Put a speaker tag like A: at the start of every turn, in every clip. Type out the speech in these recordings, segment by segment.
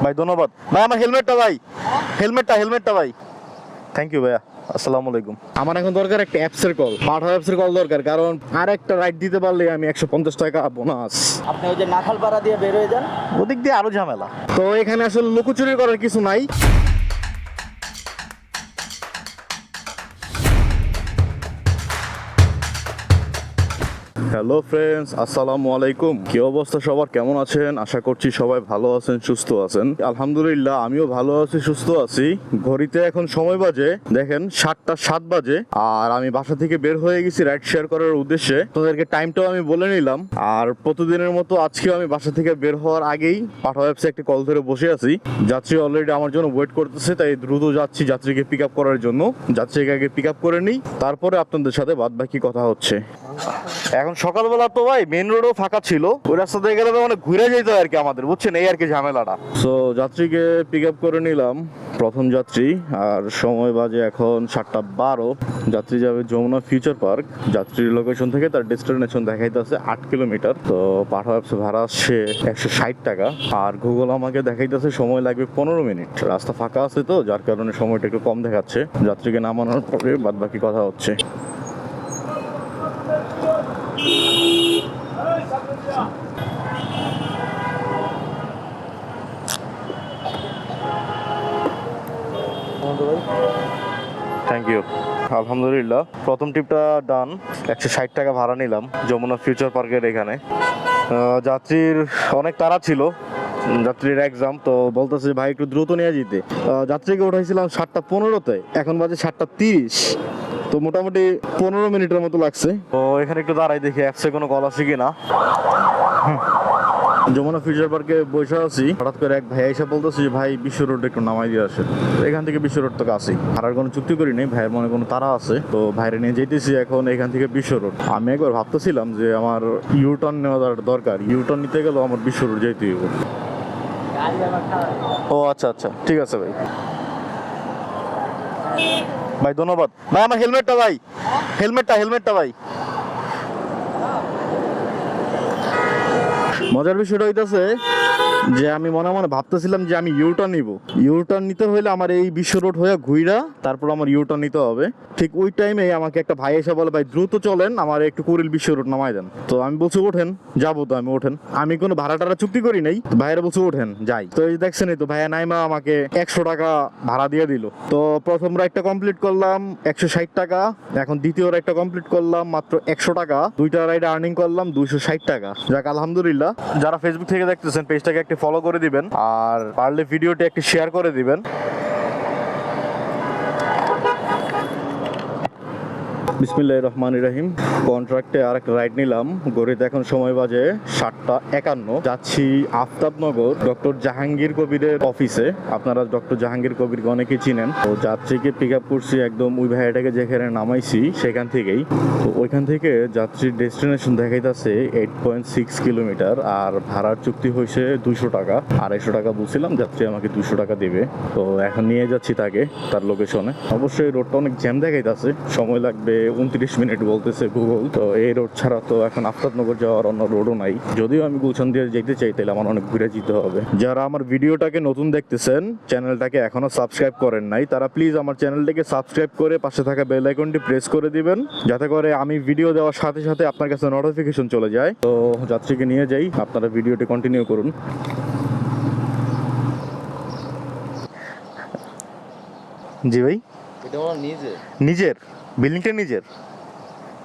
A: ভাই ধন্যবাদ ভাই, আমার হেলমেটটা ভাই, হেলমেটটা ভাই। থ্যাংক ইউ ভাইয়া, আসসালামু আলাইকুম। আমার এখন দরকার একটা অ্যাপসের কল, পাঠাও অ্যাপসের কল দরকার, কারণ আর একটা রাইড দিতে পারলে আমি 150 টাকা বোনাস।
B: আপনি ওই যে নাখালপাড়া দিয়ে বের হয়ে যান,
A: ওদিক দিয়ে আরো ঝামেলা। তো এখানে আসলে লুকোচুরি করার কিছু নাই। হ্যালো ফ্রেন্ডস, আসসালামু আলাইকুম। কি অবস্থা সবার, কেমন আছেন? আশা করছি সবাই ভালো আছেন, সুস্থ আছেন। আলহামদুলিল্লাহ আমিও ভালো আছি, সুস্থ আছি। ঘড়িতে এখন সময় বাজে দেখেন 7:07 বাজে, আর আমি বাসা থেকে বের হয়ে গেছি রাইড শেয়ার করার উদ্দেশ্যে। তোদেরকে টাইমটাও আমি বলে নিলাম। আর প্রতিদিনের মতো আজকেও আমি বাসা থেকে বের হওয়ার আগেই পাঠাও অ্যাপসে একটি কল ধরে বসে আছি। যাত্রী অলরেডি আমার জন্য ওয়েট করতেছে, তাই দ্রুত যাচ্ছি যাত্রীকে পিক আপ করার জন্য। যাত্রীকে আগে পিক আপ করে নিই, তারপরে আপনাদের সাথে বাদ বাকি কথা হচ্ছে। এখন সকালবেলা তো ভাই মেন রোডও ফাঁকা ছিল, ওই রাস্তা দিয়ে গেলে তো মানে ঘুরে যেতে হয় আর কি আমাদের, বুঝছেন, এই আর কি ঝামেলাটা। সো যাত্রীকে পিক আপ করে নিলাম, প্রথম যাত্রী। আর সময় বাজে এখন 7:12। যাত্রী যাবে যমুনা ফিউচার পার্ক। যাত্রীর লোকেশন থেকে তার ডেস্টিনেশন দেখাইতেছে 8 কিলোমিটার। তো পাঠাও অ্যাপসে ভাড়া আসছে 160 টাকা, আর গুগল আমাকে দেখাইতেছে সময় লাগবে 15 মিনিট। রাস্তা ফাঁকা আছে তো, যার কারণে সময়টা একটু কম দেখাচ্ছে। যাত্রীকে নামানোর পরে বাদ বাকি কথা হচ্ছে। থ্যাংক ইউ, আলহামদুলিল্লাহ প্রথম ট্রিপটা ডান। 160 টাকা ভাড়া নিলাম যমুনা ফিউচার পার্কের এখানে। যাত্রীর অনেক তাড়া ছিল, যাত্রীর এক্সাম, তো বলতেছে ভাই একটু দ্রুত নিয়ে যেতে। যাত্রীকে উঠাইছিলাম 7:15-তে, এখন বাজে 7:30। তো মোটামুটি 15 মিনিটের মতো লাগছে। তো এখানে একটু দাঁড়াই দেখি অ্যাপসে কোনো কল আছে কিনা। যমুনা ফিউচার পার্কে বসে আছি, হঠাৎ করে এক ভাই এসে বলতেছে যে ভাই বিশ্ব রোড একটু নামাই দিয়ে আসে। এখান থেকে বিশ্ব রোড তো কাছেই, আর কোনো চুক্তি করি নেই, ভাইয়ের মনে কোনো তারা আছে, তো ভাইরে নিয়ে যেতেছি এখন এখান থেকে বিশ্ব রোড। আমি একবার ভাবতেছিলাম যে আমার ইউটার্ন নেওয়া দরকার, ইউটার্ন নিতে গেলেও আমার বিশ্ব রোড যেতেই হবে। ও আচ্ছা আচ্ছা, ঠিক আছে ভাই। ভাই ধন্যবাদ ভাই, আমার হেলমেটটা ভাই, হেলমেটটা ভাই। মজার বিষয়টা হইতাছে যে আমি মনে মনে ভাবতেছিলাম যে আমি ইউটার্ন নিব। ইউটার্ন নিতে হলে আমার এই বিশ্ব রোড হয়ে ঘুইরা তারপর আমার ইউটার্ন নিতে হবে। ঠিক ওই টাইমে আমাকে একটা ভাই এসে বলে ভাই দ্রুত চলেন, আমার একটু কুড়িল বিশ্ব রোড নামাই দেন। তো আমি বলছি ওঠেন, যাবো। তো আমি ওঠেন, আমি কোনো ভাড়া টাড়া চুক্তি করি নাই, ভাইয়েরা বলছে ওঠেন যাই। তো এই দেখছেন, তো ভাইয়া নাইমা আমাকে 100 টাকা ভাড়া দিয়ে দিল। তো প্রথম রাইডটা কমপ্লিট করলাম 160 টাকা, এখন দ্বিতীয় রাইডটা কমপ্লিট করলাম মাত্র 100 টাকা। দুইটা রাইড আর্নিং করলাম 260 টাকা। যাক আলহামদুলিল্লাহ। যারা ফেসবুক থেকে দেখতেছেন পেজটাকে একটি ফলো করে দিবেন, আর পারলে ভিডিওটি একটি শেয়ার করে দিবেন। বিসমিল্লাহির রহমানির রহিম। কন্ট্রাক্টে আরেকটা রাইড নিলাম, গড়িতে এখন সময় বাজে 7:51। যাচ্ছি আফতাবনগর ডক্টর জাহাঙ্গীর কবিরের অফিসে। আপনারা ডক্টর জাহাঙ্গীর কবিরকে অনেকেই চিনেন। তো যাত্রীকে পিক আপ করছি একদম ওই ভাইয়াটাকে যেখানে নামাইছি সেখান থেকেই। তো ওইখান থেকে যাত্রীর ডেস্টিনেশন দেখাইতেছে 8.6 কিলোমিটার, আর ভাড়ার চুক্তি হয়েছে 200 টাকা। 250 টাকা বলছিলাম, যাত্রী আমাকে 200 টাকা দেবে। তো এখন নিয়ে যাচ্ছি তাকে তার লোকেশনে। অবশ্যই রোডটা অনেক জ্যাম দেখাইতেছে, সময় লাগবে 29 মিনিট বলতেছে গুগল। তো এই রোড ছাড়া তো এখন আফতাবনগর যাওয়ার অন্য রোডও নাই। যদিও আমি গুলশান দিয়ে যেতে চাই, তাহলে আমার অনেক ঘুরে যেতে হবে। যারা আমার ভিডিওটাকে নতুন দেখতেছেন, চ্যানেলটাকে এখনো সাবস্ক্রাইব করেন নাই, তারা প্লিজ আমার চ্যানেলটাকে সাবস্ক্রাইব করে পাশে থাকা বেল আইকনটি প্রেস করে দিবেন, যাতে করে আমি ভিডিও দেওয়ার সাথে সাথে আপনার কাছে নোটিফিকেশন চলে যায়। তো যাত্রীকে নিয়ে যাই, আপনারা ভিডিওটি কন্টিনিউ করুন। জি ভাই,
B: এটা আমার
A: নিজের বিল্ডিংটা নিজের।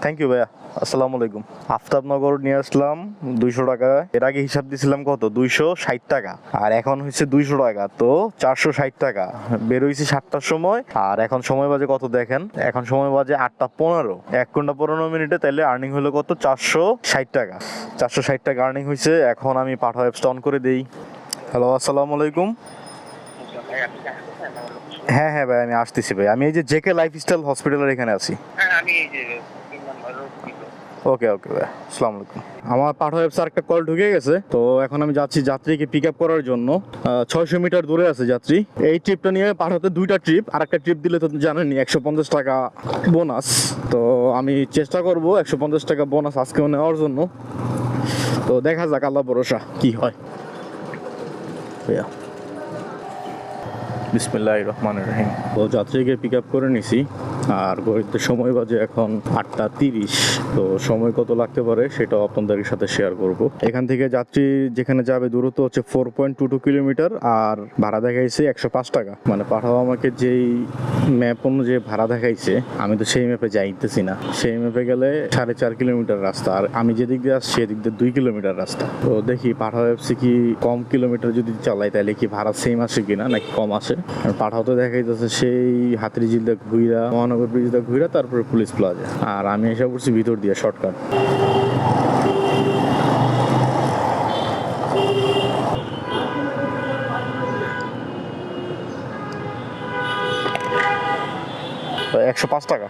A: থ্যাংক ইউ ভাইয়া, আসসালামু আলাইকুম। আফতাবনগর নিয়ে আসলাম 200 টাকা। এর আগে হিসাব দিয়েছিলাম কত, 260 টাকা, আর এখন হচ্ছে 200 টাকা, তো 460 টাকা। বের হয়েছি 7টার সময়, আর এখন সময় বাজে কত দেখেন, এখন সময় বাজে 8:15। 1 ঘন্টা 15 মিনিটে, তাইলে আর্নিং হলো কত, 460 টাকা। 460 টাকা আর্নিং হয়েছে। এখন আমি পাঠাও অ্যাপসটা অন করে দিই। হ্যালো, আসসালামু আলাইকুম। হ্যাঁ হ্যাঁ ভাই, আমি আসতেছি ভাই। আমি এই যে জেকে লাইফস্টাইল হসপিটালের এখানে আছি। ওকে ওকে ভাই, আসসালামু আলাইকুম। আমার পাঠাও অ্যাপস আরেকটা কল ঢুকে গেছে, তো এখন আমি যাচ্ছি যাত্রীকে পিক আপ করার জন্য। 600 মিটার দূরে আছে যাত্রী। এই ট্রিপটা নিয়ে পাঠাতে 2টা ট্রিপ, আর একটা ট্রিপ দিলে তো জানেনই 150 টাকা বোনাস। তো আমি চেষ্টা করব 150 টাকা বোনাস আজকেও নেওয়ার জন্য। তো দেখা যাক, আল্লাহ ভরসা কি হয়। ভাইয়া বিসমিল্লাহির রহমানির রহিম। তো যাত্রীকে পিক আপ করে নিছি, আর ঘড়িতে সময় বাজে এখন 8:30। তো সময় কত লাগতে পারে সেটাও আপনাদের সাথে শেয়ার করব। এখান থেকে যাত্রী যেখানে যাবে দূরত্ব হচ্ছে 4.22 কিলোমিটার, আর ভাড়া দেখাইছে 105 টাকা। মানে পাঠাও আমাকে যেই ম্যাপ অনুযায়ী ভাড়া দেখাইছে, আমি তো সেই ম্যাপে যাইতেছি না। সেই ম্যাপে গেলে 4.5 কিলোমিটার রাস্তা, আর আমি যেদিক দিয়ে আসছি সেদিক দিয়ে 2 কিলোমিটার রাস্তা। তো দেখি পাঠাও অ্যাপসে কি কম কিলোমিটার যদি চালাই তাহলে কি ভাড়া সেম আসে কিনা, নাকি কম আসে। আর পাঠাও তো দেখাইতেছে সেই হাতিরঝিল দিয়ে ঘুইরা, মহানগর ব্রিজ দিয়ে ঘুইরা, তারপরে পুলিশ প্লাজা। আর আমি এসে পড়ছি ভিতর দিয়ে শর্টকাট। তো 105 টাকা।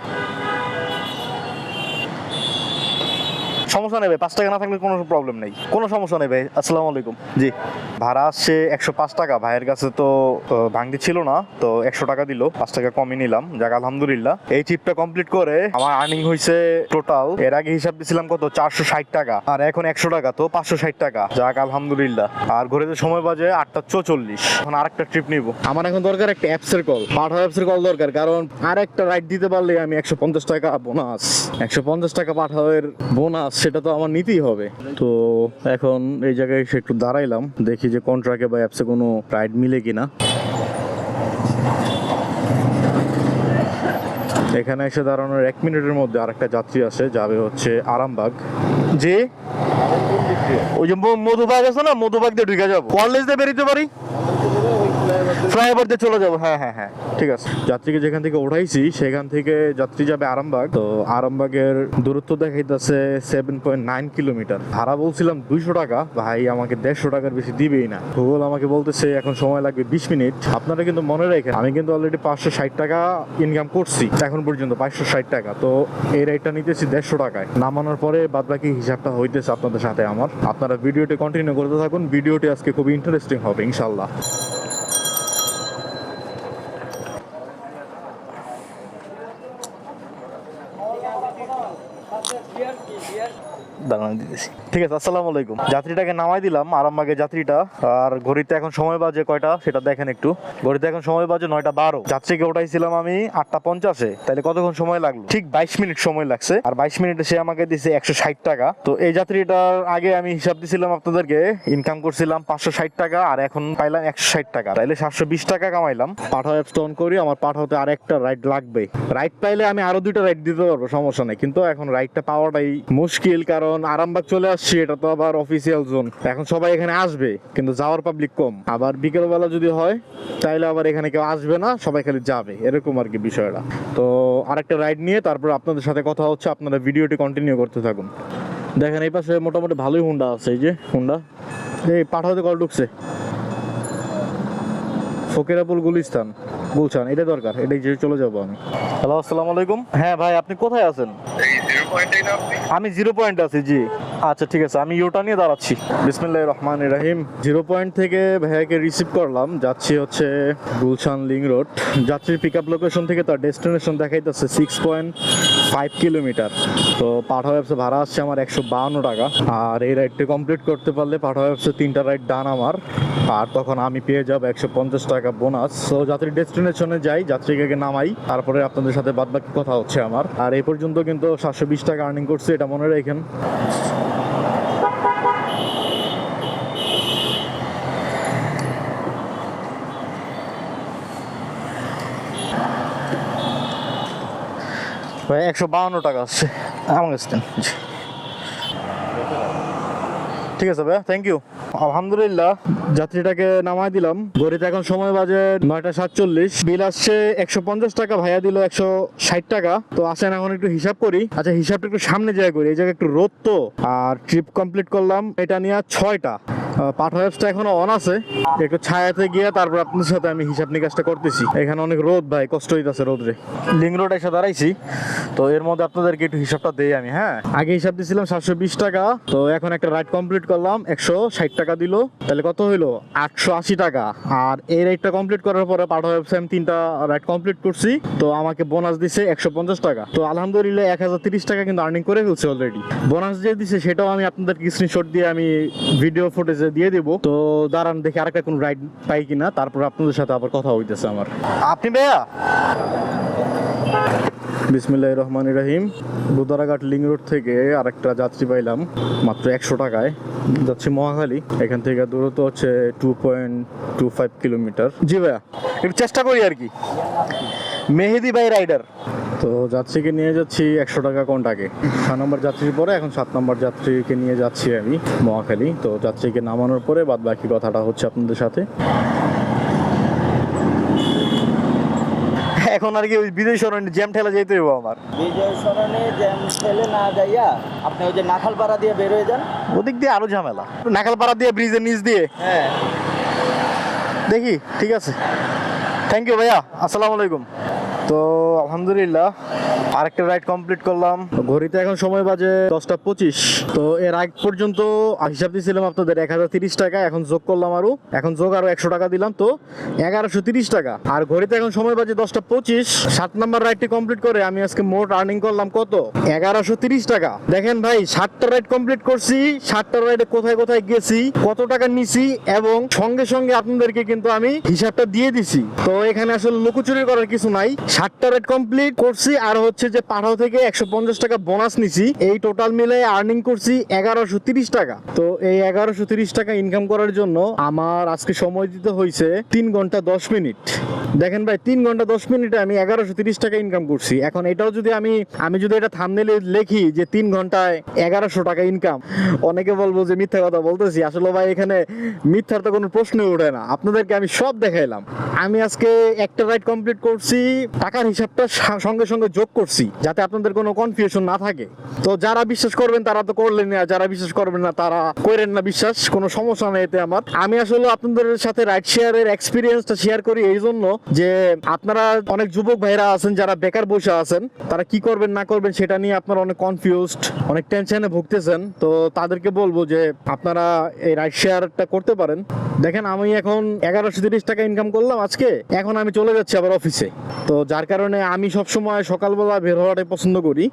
A: সমস্যা নেই ভাই, 5 টাকা না থাকলে কোনো প্রবলেম নেই, কোনো সমস্যা নেই ভাই। আসসালামু আলাইকুম। জি, ভাড়া আসছে 105 টাকা। ভাইয়ের কাছে তো ভাঙতি ছিল না, তো 100 টাকা দিল, 5 টাকা কমই নিলাম। যাক আলহামদুলিল্লাহ। এই ট্রিপটা কমপ্লিট করে আমার আর্নিং হয়েছে টোটাল, এর আগে হিসাব দিছিলাম কত, 460 টাকা, আর এখন 100 টাকা, তো 560 টাকা। যাক আলহামদুলিল্লাহ। আর ঘড়িতে সময় বাজে 8:44। এখন আরেকটা ট্রিপ নিব। আমার এখন দরকার একটা অ্যাপসের কল, পাঠাও অ্যাপসের কল দরকার, কারণ আর একটা রাইড দিতে পারলে আমি 150 টাকা বোনাস, 150 টাকা পাঠাওয়ের বোনাস, সেটা তো আমার নিতেই হবে। তো এখন এই জায়গায় এসে একটু দাঁড়াইলাম, দেখি যে কোন ট্রাকে বা অ্যাপসে কোনো রাইড মিলে কিনা। এখানে এসে দাঁড়ানোর 1 মিনিটের মধ্যে আরেকটা যাত্রী আসে, যাবে হচ্ছে আরামবাগ। যে ওই যে মধুবাগ আছে না, মধুবাগ দিয়ে ঢুকে যাবো, কলেজ দিয়ে বেরিতে পারি, ফ্লাইওভার দিয়ে চলে যাবো। হ্যাঁ হ্যাঁ হ্যাঁ, ঠিক আছে। যাত্রীকে যেখান থেকে উঠাইছি সেখান থেকে যাত্রী যাবে আরামবাগ। তো আরামবাগের দূরত্ব দেখাইতেছে 7.9 কিলোমিটার। ভাড়া বলছিলাম 200 টাকা, ভাই আমাকে 150 টাকার বেশি দিবেই না। গুগল আমাকে বলতেছে এখন সময় লাগবে 20 মিনিট। আপনারা কিন্তু মনে রাখেন, আমি কিন্তু অলরেডি 560 টাকা ইনকাম করছি এখন পর্যন্ত, 560 টাকা। তো এই রাইডটা নিতেছি 150 টাকায়। নামানোর পরে বাদ বাকি হিসাবটা হইতেছে আপনাদের সাথে আমার। আপনারা ভিডিওটি কন্টিনিউ করতে থাকুন, ভিডিওটি আজকে খুবই ইন্টারেস্টিং হবে ইনশাল্লাহ। দাঁড়ানো দিতেছি, ঠিক আছে। আসসালামু আলাইকুম। যাত্রীটাকে নামাই দিলাম, আরামবাগের যাত্রীটা। আর ঘড়িতে এখন সময় বাজে কয়টা সেটা দেখেন একটু। ঘড়িতে এখন সময় বাজে 9:12। যাত্রীকে উঠাইছিলাম আমি 8:50-এ, তাহলে কতক্ষণ সময় লাগলো? ঠিক 22 মিনিট সময় লাগছে। আর 22 মিনিটে সে আমাকে দিছে 160 টাকা। তো এই যাত্রীটার আগে আমি হিসাব দিছিলাম আপনাদেরকে, ইনকাম করছিলাম 560 টাকা, আর এখন পাইলাম 160 টাকা, তাইলে 720 টাকা কামাইলাম। পাঠাও অ্যাপস অন করি, আমার পাঠাওতে আর একটা রাইড লাগবে। রাইড পাইলে আমি আরো 2টা রাইড দিতে পারবো, সমস্যা নেই, কিন্তু এখন রাইডটা পাওয়াটাই মুশকিল, কারণ আরামবাগ চলে আসছি, এটা তো আবার অফিসিয়াল জোন। এখন সবাই এখানে আসবে, কিন্তু যাওয়ার পাবলিক কম। আবার বিকেলবেলা যদি হয় তাইলে আবার এখানে কেউ আসবে না, সবাই খালি যাবে, এরকম আর কি বিষয়টা। তো আরেকটা রাইড নিয়ে তারপর আপনাদের সাথে কথা হচ্ছে, আপনারা ভিডিওটি কন্টিনিউ করতে থাকুন। দেখেন এই পাশে মোটামুটি ভালোই হুন্ডা আছে, এই যে হুন্ডা। এই পাঠাতে কল ঢুকছে, ফকিরাপুল গুলিস্তান গুলশান, এটা দরকার, এটাই যে চলে যাবো আমি। হ্যালো, আসসালামু আলাইকুম। হ্যাঁ ভাই, আপনি কোথায় আছেন? আমি 0 পয়েন্টে আছি। জি আচ্ছা, ঠিক আছে, আমি ইউটা নিয়ে দাঁড়াচ্ছি। বিসমিল্লাহির রহমানির রহিম। 0 পয়েন্ট থেকে ভাইয়াকে রিসিভ করলাম, যাচ্ছি হচ্ছে গুলশান লিং রোড। যাত্রীর পিক আপ লোকেশন থেকে তার ডেস্টিনেশন দেখাইতেছে 6.5 কিলোমিটার। তো পাঠাও অ্যাপসে ভাড়া আসছে আমার 152 টাকা। আর এই রাইডটা কমপ্লিট করতে পারলে পাঠাও অ্যাপসে 3টা রাইড ডান আমার, আর তখন আমি পেয়ে যাবো 150 টাকা বোনাস। তো যাত্রীর ডেস্টিনেশনে যাই, যাত্রীকে নামাই, তারপরে আপনাদের সাথে বাদ বাকি কথা হচ্ছে আমার। আর এই পর্যন্ত কিন্তু 720 টাকা আর্নিং করছে, এটা মনে রাখেন। ভাই 152 টাকা আসছে আমার কাছে। ঠিক আছে ভাইয়া, থ্যাংক ইউ। আলহামদুলিল্লাহ, যাত্রীটাকে নামাই দিলাম। ঘড়িতে এখন সময় বাজে 9:47। বিল আসছে 150 টাকা, ভাইয়া দিল 160 টাকা। তো আসেন এখন একটু হিসাব করি। আচ্ছা, হিসাবটা একটু সামনে জায়গায় করি, এই জায়গায় একটু রোদ তো। আর ট্রিপ কমপ্লিট করলাম এটা নিয়ে 6টা। পাঠাও অ্যাপসটা এখনো অন আছে, একটু ছায়াতে গিয়ে তারপর আপনার সাথে আমি হিসাব নিকাশটা করতেছি। এখানে অনেক রোদ ভাই, কষ্ট হইতাছে রোদরে। লিং রোড এসে দাঁড়াইছি, তো এর মধ্যে আপনাদেরকে একটু হিসাবটা দেই আমি। হ্যাঁ, আগে হিসাব দিছিলাম 720 টাকা, তো এখন একটা রাইড কমপ্লিট করলাম, 160 টাকা দিল, তাহলে কত হইলো? 880 টাকা। আর এই রাইডটা কমপ্লিট করার পরে পাঠাও অ্যাপসে আমি 3টা রাইড কমপ্লিট করছি, তো আমাকে বোনাস দিছে 150 টাকা। তো আলহামদুলিল্লাহ 1030 টাকা কিন্তু আর্নিং করে ফেলছে অলরেডি। বোনাস যে দিছে সেটাও আমি আপনাদেরকে স্ক্রিনশট দিয়ে আমি ভিডিও ফুটেজে দিয়ে দিব। তো দাঁড়ান দেখি আরেকটা কোন রাইড পাই কিনা, তারপর আপনাদের সাথে আবার কথা হইতেছে আমার। আপনি ভাইয়া? বিসমিল্লাহির রহমানির রহিম। বুদারাঘাট লিং রোড থেকে আরেকটা যাত্রী পাইলাম মাত্র 100 টাকায়। যাচ্ছি মহাখালী, এখান থেকে দূরত্ব হচ্ছে 2.25 কিলোমিটার। জি ভাইয়া, একটু চেষ্টা করি আর কি। মেহেদি ভাই রাইডার। তো যাত্রীকে নিয়ে যাচ্ছি 100 টাকা কোনটাকে। 6 নম্বর যাত্রীর পরে এখন 7 নম্বর যাত্রীকে নিয়ে যাচ্ছি আমি মহাখালী। তো যাত্রীকে নামানোর পরে বাদ বাকি কথাটা হচ্ছে আপনাদের সাথে। এখন আর কি ওই বিজয় সরণি জ্যাম ঠেলা যেতে হইব আমার।
B: বিজয় সরণে জ্যাম ঠেলে না যাইয়া আপনি ওই যে নাখালপাড়া দিয়ে বের হয়ে যান।
A: ওদিক দিয়ে আরো ঝামেলা, নাকালপাড়া দিয়ে ব্রিজের নিচ দিয়ে।
B: হ্যাঁ,
A: দেখি, ঠিক আছে, থ্যাংক ইউ ভাইয়া, আসসালামু আলাইকুম। তো আলহামদুলিল্লাহ আরেকটা রাইড কমপ্লিট করলাম। ঘড়িতে এখন সময় বাজে 10টা 25। তো এর আগ পর্যন্ত হিসাব দিয়েছিলাম আপনাদের 1030 টাকা, এখন যোগ করলাম এখন যোগ আরো 100 টাকা দিলাম, তো 1130 টাকা। আর ঘড়িতে এখন সময় বাজে 10টা 25। 7 নাম্বার রাইডটি কমপ্লিট করে আমি আজকে মোট আর্নিং করলাম কত? 1130 টাকা। দেখেন ভাই, 7টা রাইড কমপ্লিট করছি, 7টা রাইডে কোথায় কোথায় গেছি, কত টাকা নিছি, এবং সঙ্গে সঙ্গে আপনাদেরকে কিন্তু আমি হিসাবটা দিয়ে দিছি। তো এখানে আসলে লুকোচুরি করার কিছু নাই। 7টা রাইড কমপ্লিট করছি, আর হচ্ছে যে পাঠাও থেকে 150 টাকা বোনাস নিছি। এই টোটাল মিলে আর্নিং করছি 1130 টাকা। তো এই 1130 টাকা ইনকাম করার জন্য আমার আজকে সময় দিতে হয়েছে 3 ঘন্টা 10 মিনিট। দেখেন ভাই, 3 ঘন্টা 10 মিনিটে আমি 1130 টাকা ইনকাম করছি। এখন এটাও যদি আমি যদি এটা থাম্বনেইলে লিখি যে 3 ঘন্টায় 1100 টাকা ইনকাম, অনেকে বলবো যে মিথ্যা কথা বলতেছি। আসলে ভাই এখানে মিথ্যার তো কোনো প্রশ্নই ওঠে না। আপনাদেরকে আমি সব দেখাইলাম। আমি আজকে একটা রাইড কমপ্লিট করছি, টাকার হিসাবটা সঙ্গে সঙ্গে যোগ করছি যাতে আপনাদের কোনো কনফিউশন না থাকে। তো যারা বিশ্বাস করবেন তারা তো করলেন, আর যারা বিশ্বাস করবেন না তারা করেন না বিশ্বাস, কোনো সমস্যা নেই এতে আমার। আমি আসলে আপনাদের সাথে রাইড শেয়ারের এক্সপিরিয়েন্সটা শেয়ার করি এই জন্য যে আপনারা অনেক যুবক ভাইরা আছেন যারা বেকার বসে আছেন, তারা কি করবেন না করবেন সেটা নিয়ে আপনারা অনেক কনফিউজড, অনেক টেনশনে ভুগতেছেন। তো তাদেরকে বলবো যে আপনারা এই রাইড শেয়ারটা করতে পারেন। দেখেন, আমি এখন 1130 টাকা ইনকাম করলাম আজকে, এখন আমি চলে যাচ্ছি আবার অফিসে। তো যার কারণে আমি সবসময় সকালবেলা বের হওয়াটাই পছন্দ করি,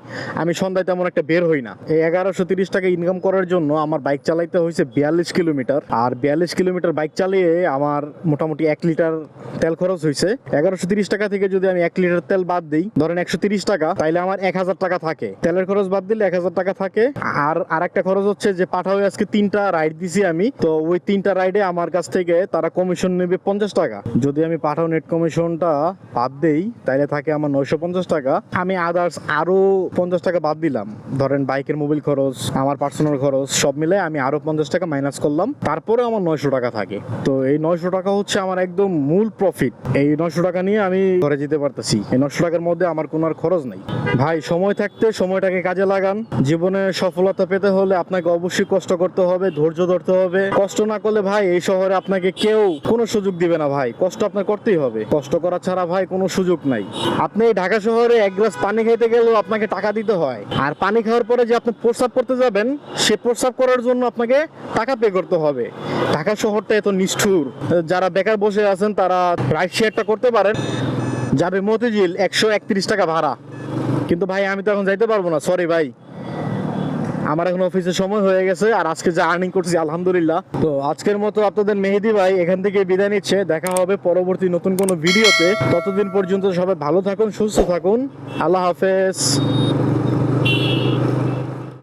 A: আমি সন্ধ্যায় তেমন একটা বের হই না। এই 1130 টাকা ইনকাম করার জন্য আমার বাইক চালাইতে হয়েছে 42 কিলোমিটার, আর 42 কিলোমিটার বাইক চালিয়ে আমার মোটামুটি 1 লিটার তেল খরচ হয়েছে। 1130 টাকা থেকে যদি আমি 1 লিটার তেল বাদ দিই, ধরেন 130 টাকা, তাইলে আমার 1000 টাকা থাকে। তেলের খরচ বাদ দিলে 1000 টাকা থাকে। আর একটা খরচ হচ্ছে যে পাঠাও আজকে 3টা রাইড দিছি আমি, তো ওই 3টা রাইডে আমার কাছ থেকে তারা কমিশন নেবে 50 টাকা। যদি আমি পাঠাও নেট কমিশনটা বাদ দেই তাইলে থাকে আমার 950 টাকা। আমি আদার্স আরো 50 টাকা বাদ দিলাম, ধরেন বাইকের মোবিল খরচ, আমার পার্সোনাল খরচ সব মিলে আমি আরো 50 টাকা মাইনাস করলাম, তারপরে আমার 900 টাকা থাকে। তো এই 900 টাকা হচ্ছে আমার একদম মূল প্রফিট। এই 900 টাকা নিয়ে আমি ঘরে যেতে পারতেছি। এই 900 টাকার মধ্যে আমার কোনো আর খরচ নাই। ভাই, সময় থাকতে সময়টাকে কাজে লাগান। জীবনে সফলতা পেতে হলে আপনাকে অবশ্যই কষ্ট করতে হবে, ধৈর্য ধরতে হবে। কষ্ট না করলে ভাই এই শহরে আপনাকে কেউ কোনো সুযোগ দিবে না। ভাই, কষ্ট আপনার করতেই হবে, কষ্ট করা ছাড়া ভাই কোনো সুযোগ নাই। আপনি ঢাকা শহরে এক গ্লাস পানি খাইতে গেলেও আপনাকে টাকা দিতে হয়, আর পানি খাওয়ার পরে যে আপনি প্রস্রাব করতে যাবেন, সে প্রস্রাব করার জন্য আপনাকে টাকা পে করতে হবে। ঢাকা শহরটা এত নিষ্ঠুর। যারা বেকার বসে আছেন তারা রাইড শেয়ারটা করতে পারেন। যাবে মতিঝিল, 131 টাকা ভাড়া। কিন্তু ভাই আমি তো এখন যাইতে পারবো না, সরি ভাই, আমার এখন অফিসের সময় হয়ে গেছে। আর আজকে যা আর্নিং করছি আলহামদুলিল্লাহ। তো আজকের মতো আপনাদের মেহেদি ভাই এখান থেকে বিদায় নিচ্ছে। দেখা হবে পরবর্তী নতুন কোনো ভিডিওতে। ততদিন পর্যন্ত সবাই ভালো থাকুন, সুস্থ থাকুন। আল্লাহ হাফেজ।